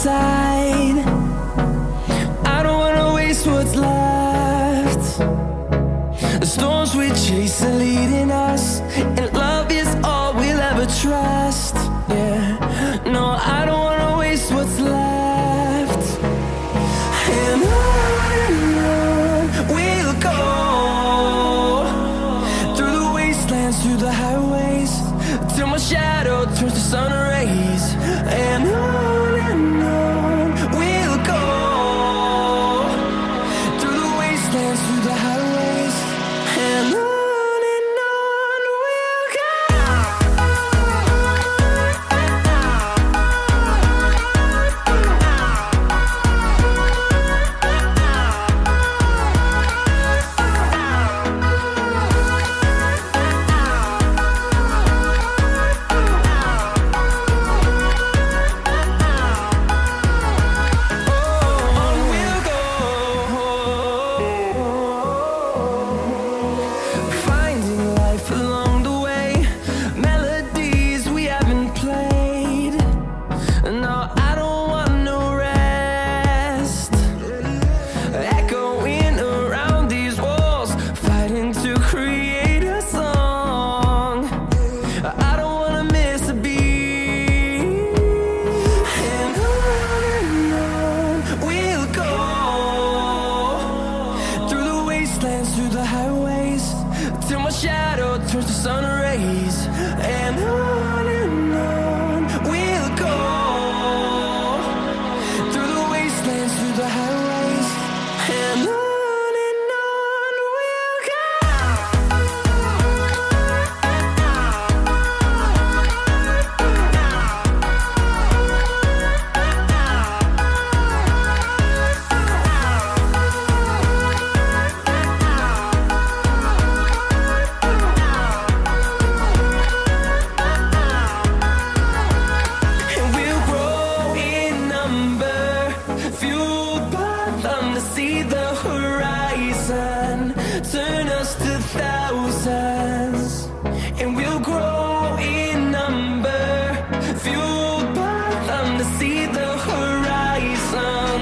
inside. I don't wanna waste what's left. The storms we chase are leading us, and love is all we'll ever trust. Yeah, no, I don't wanna waste what's left. And on we'll go, through the wastelands, through the highways, till my shadow turns to sun rays. And on we'll go, through the wastelands, through the highways, and on we'll go. Through the highways, till my shadow turns to sun rays. And on we'll go, through the wastelands, through the highways, and on we'll go. Fueled by them to see the horizon, turn us to thousands, and we'll grow in number. Fueled by them to see the horizon.